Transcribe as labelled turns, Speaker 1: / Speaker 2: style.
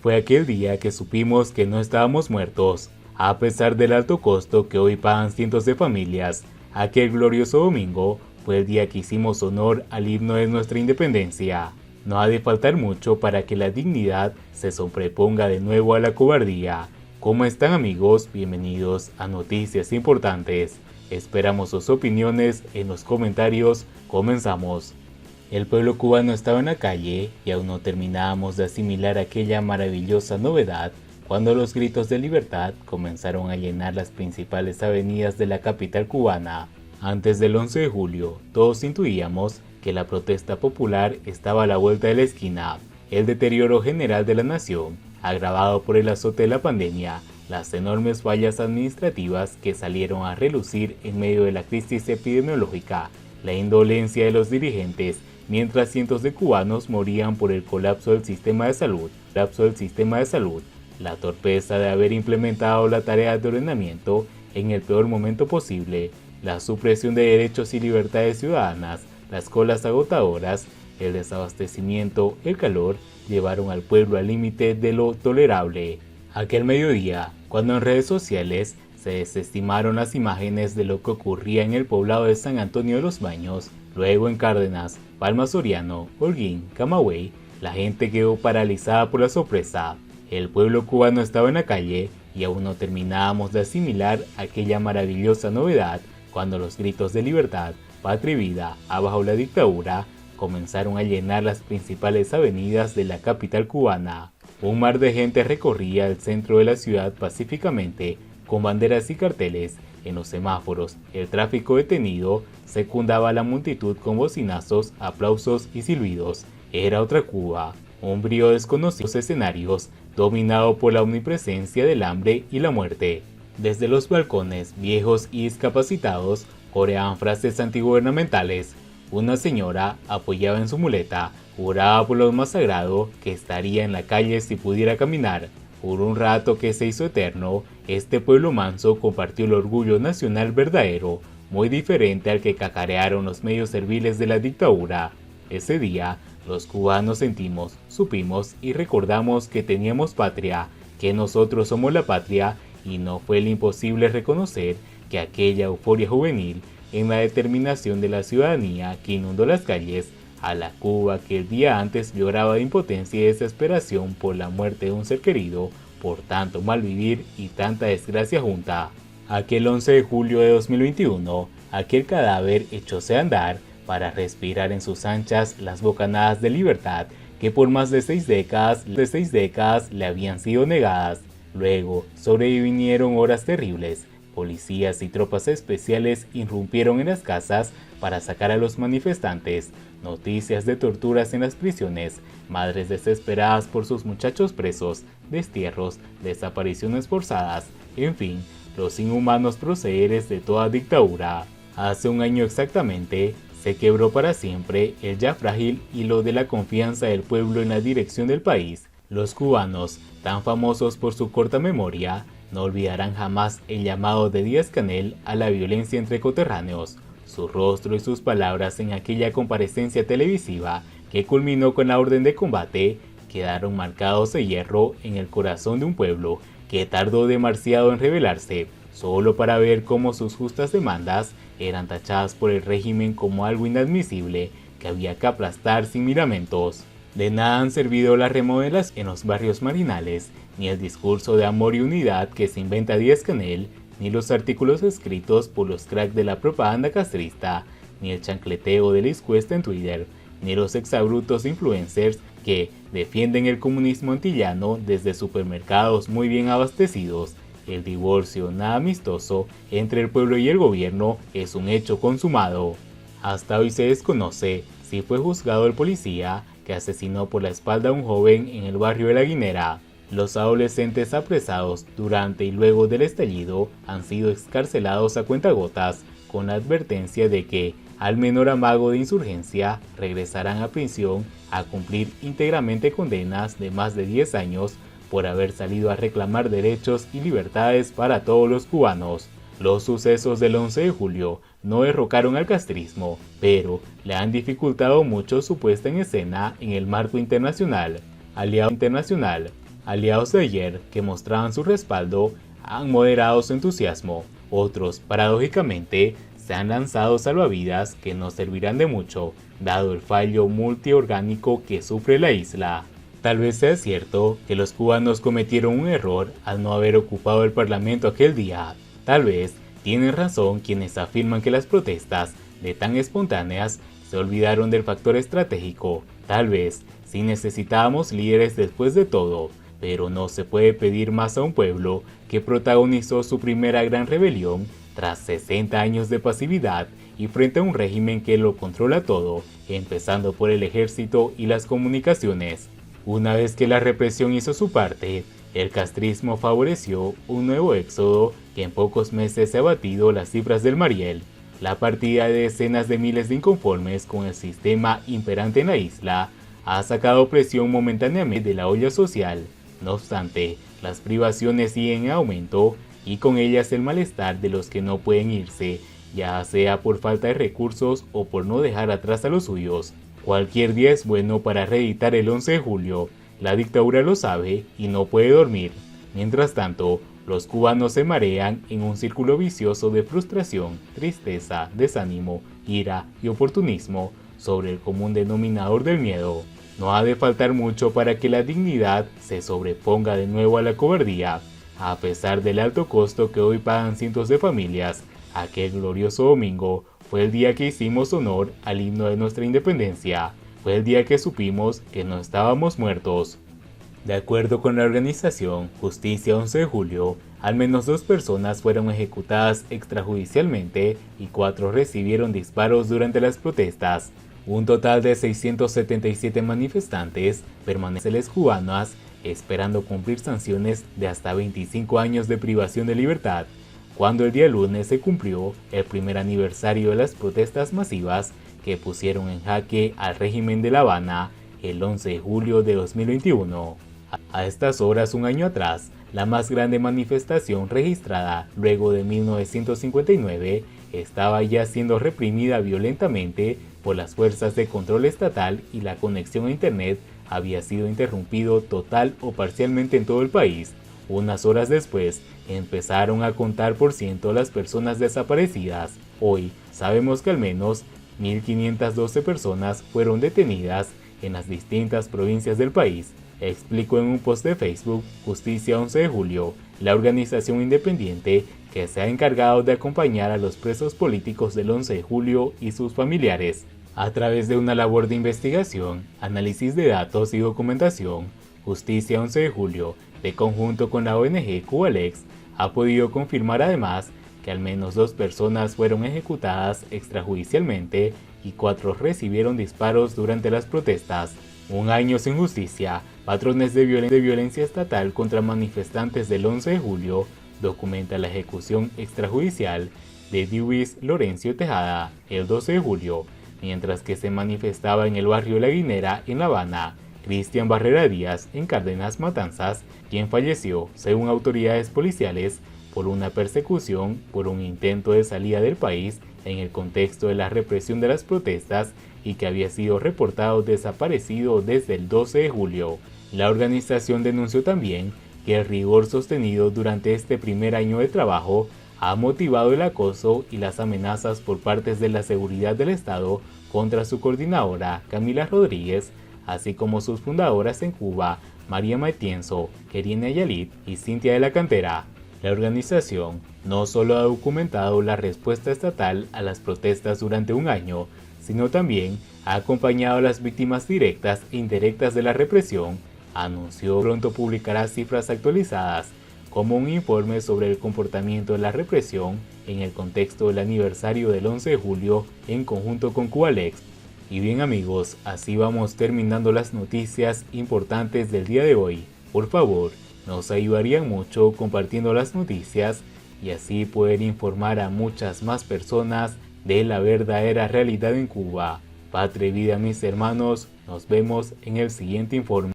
Speaker 1: Fue aquel día que supimos que no estábamos muertos, a pesar del alto costo que hoy pagan cientos de familias. Aquel glorioso domingo fue el día que hicimos honor al himno de nuestra independencia. No ha de faltar mucho para que la dignidad se sobreponga de nuevo a la cobardía. ¿Cómo están, amigos? Bienvenidos a Noticias Importantes. Esperamos sus opiniones en los comentarios. Comenzamos. El pueblo cubano estaba en la calle y aún no terminábamos de asimilar aquella maravillosa novedad cuando los gritos de libertad comenzaron a llenar las principales avenidas de la capital cubana. Antes del 11 de julio, todos intuíamos que la protesta popular estaba a la vuelta de la esquina. El deterioro general de la nación, agravado por el azote de la pandemia, las enormes fallas administrativas que salieron a relucir en medio de la crisis epidemiológica, la indolencia de los dirigentes, mientras cientos de cubanos morían por el colapso del sistema de salud, la torpeza de haber implementado la tarea de ordenamiento en el peor momento posible, la supresión de derechos y libertades ciudadanas, las colas agotadoras, el desabastecimiento, el calor, llevaron al pueblo al límite de lo tolerable. Aquel mediodía, cuando en redes sociales se desestimaron las imágenes de lo que ocurría en el poblado de San Antonio de los Baños, luego en Cárdenas, Palma Soriano, Holguín, Camagüey, la gente quedó paralizada por la sorpresa. El pueblo cubano estaba en la calle y aún no terminábamos de asimilar aquella maravillosa novedad cuando los gritos de libertad, patria y vida, abajo la dictadura, comenzaron a llenar las principales avenidas de la capital cubana. Un mar de gente recorría el centro de la ciudad pacíficamente, con banderas y carteles. En los semáforos, el tráfico detenido secundaba a la multitud con bocinazos, aplausos y silbidos. Era otra Cuba, un brío desconocido en los escenarios, dominado por la omnipresencia del hambre y la muerte. Desde los balcones, viejos y discapacitados coreaban frases antigubernamentales. Una señora apoyaba en su muleta, juraba por lo más sagrado que estaría en la calle si pudiera caminar. Por un rato que se hizo eterno, este pueblo manso compartió el orgullo nacional verdadero, muy diferente al que cacarearon los medios serviles de la dictadura. Ese día, los cubanos sentimos, supimos y recordamos que teníamos patria, que nosotros somos la patria, y no fue el imposible reconocer que aquella euforia juvenil en la determinación de la ciudadanía que inundó las calles, a la Cuba que el día antes lloraba de impotencia y desesperación por la muerte de un ser querido, por tanto malvivir y tanta desgracia junta. Aquel 11 de julio de 2021, aquel cadáver echóse a andar para respirar en sus anchas las bocanadas de libertad que por más de seis décadas le habían sido negadas. Luego sobrevinieron horas terribles. Policías y tropas especiales irrumpieron en las casas para sacar a los manifestantes. Noticias de torturas en las prisiones, madres desesperadas por sus muchachos presos, destierros, desapariciones forzadas, en fin, los inhumanos procederes de toda dictadura. Hace un año exactamente, se quebró para siempre el ya frágil hilo de la confianza del pueblo en la dirección del país. Los cubanos, tan famosos por su corta memoria, no olvidarán jamás el llamado de Díaz-Canel a la violencia entre coterráneos, su rostro y sus palabras en aquella comparecencia televisiva que culminó con la orden de combate, quedaron marcados de hierro en el corazón de un pueblo que tardó demasiado en rebelarse, solo para ver cómo sus justas demandas eran tachadas por el régimen como algo inadmisible que había que aplastar sin miramientos. De nada han servido las remodelaciones en los barrios marginales, ni el discurso de amor y unidad que se inventa Díaz-Canel, ni los artículos escritos por los cracks de la propaganda castrista, ni el chancleteo de la encuesta en Twitter, ni los exabrutos influencers que defienden el comunismo antillano desde supermercados muy bien abastecidos. El divorcio nada amistoso entre el pueblo y el gobierno es un hecho consumado. Hasta hoy se desconoce si fue juzgado el policía que asesinó por la espalda a un joven en el barrio de La Guinera. Los adolescentes apresados durante y luego del estallido han sido excarcelados a cuentagotas, con la advertencia de que, al menor amago de insurgencia, regresarán a prisión a cumplir íntegramente condenas de más de 10 años por haber salido a reclamar derechos y libertades para todos los cubanos. Los sucesos del 11 de julio no derrocaron al castrismo, pero le han dificultado mucho su puesta en escena en el marco internacional. Aliados de ayer que mostraban su respaldo han moderado su entusiasmo. Otros, paradójicamente, se han lanzado salvavidas que no servirán de mucho, dado el fallo multiorgánico que sufre la isla. Tal vez sea cierto que los cubanos cometieron un error al no haber ocupado el Parlamento aquel día. Tal vez tienen razón quienes afirman que las protestas, de tan espontáneas, se olvidaron del factor estratégico. Tal vez sí necesitábamos líderes después de todo, pero no se puede pedir más a un pueblo que protagonizó su primera gran rebelión tras 60 años de pasividad y frente a un régimen que lo controla todo, empezando por el ejército y las comunicaciones. Una vez que la represión hizo su parte, el castrismo favoreció un nuevo éxodo que en pocos meses ha batido las cifras del Mariel. La partida de decenas de miles de inconformes con el sistema imperante en la isla ha sacado presión momentáneamente de la olla social. No obstante, las privaciones siguen en aumento y con ellas el malestar de los que no pueden irse, ya sea por falta de recursos o por no dejar atrás a los suyos. Cualquier día es bueno para reeditar el 11 de julio, la dictadura lo sabe y no puede dormir. Mientras tanto, los cubanos se marean en un círculo vicioso de frustración, tristeza, desánimo, ira y oportunismo sobre el común denominador del miedo. No ha de faltar mucho para que la dignidad se sobreponga de nuevo a la cobardía. A pesar del alto costo que hoy pagan cientos de familias, aquel glorioso domingo fue el día que hicimos honor al himno de nuestra independencia. Fue el día que supimos que no estábamos muertos. De acuerdo con la organización Justicia 11 de Julio, al menos 2 personas fueron ejecutadas extrajudicialmente y 4 recibieron disparos durante las protestas. Un total de 677 manifestantes permanecen cubanas esperando cumplir sanciones de hasta 25 años de privación de libertad. Cuando el día lunes se cumplió el primer aniversario de las protestas masivas que pusieron en jaque al régimen de La Habana el 11 de julio de 2021. A estas horas, un año atrás, la más grande manifestación registrada luego de 1959 estaba ya siendo reprimida violentamente por las fuerzas de control estatal y la conexión a internet había sido interrumpido total o parcialmente en todo el país. Unas horas después, empezaron a contar por ciento las personas desaparecidas. Hoy, sabemos que al menos 1.512 personas fueron detenidas en las distintas provincias del país, explicó en un post de Facebook Justicia 11 de Julio, la organización independiente que se ha encargado de acompañar a los presos políticos del 11 de julio y sus familiares. A través de una labor de investigación, análisis de datos y documentación, Justicia 11 de Julio, de conjunto con la ONG Cubalex, ha podido confirmar además que al menos 2 personas fueron ejecutadas extrajudicialmente y 4 recibieron disparos durante las protestas. Un año sin justicia, patrones de violencia estatal contra manifestantes del 11 de julio, documenta la ejecución extrajudicial de Luis Lorenzo Tejada el 12 de julio, mientras que se manifestaba en el barrio La Guinera en La Habana, Cristian Barrera Díaz en Cárdenas Matanzas, quien falleció, según autoridades policiales, por una persecución por un intento de salida del país en el contexto de la represión de las protestas y que había sido reportado desaparecido desde el 12 de julio. La organización denunció también que el rigor sostenido durante este primer año de trabajo ha motivado el acoso y las amenazas por parte de la seguridad del Estado contra su coordinadora Camila Rodríguez, así como sus fundadoras en Cuba, María Matienzo, Kerina Yalit y Cintia de la Cantera. La organización no solo ha documentado la respuesta estatal a las protestas durante un año, sino también ha acompañado a las víctimas directas e indirectas de la represión. Anunció que pronto publicará cifras actualizadas, como un informe sobre el comportamiento de la represión en el contexto del aniversario del 11 de julio en conjunto con Cubalex. Y bien amigos, así vamos terminando las noticias importantes del día de hoy. Por favor, nos ayudarían mucho compartiendo las noticias y así poder informar a muchas más personas de la verdadera realidad en Cuba. Patria y vida mis hermanos, nos vemos en el siguiente informe.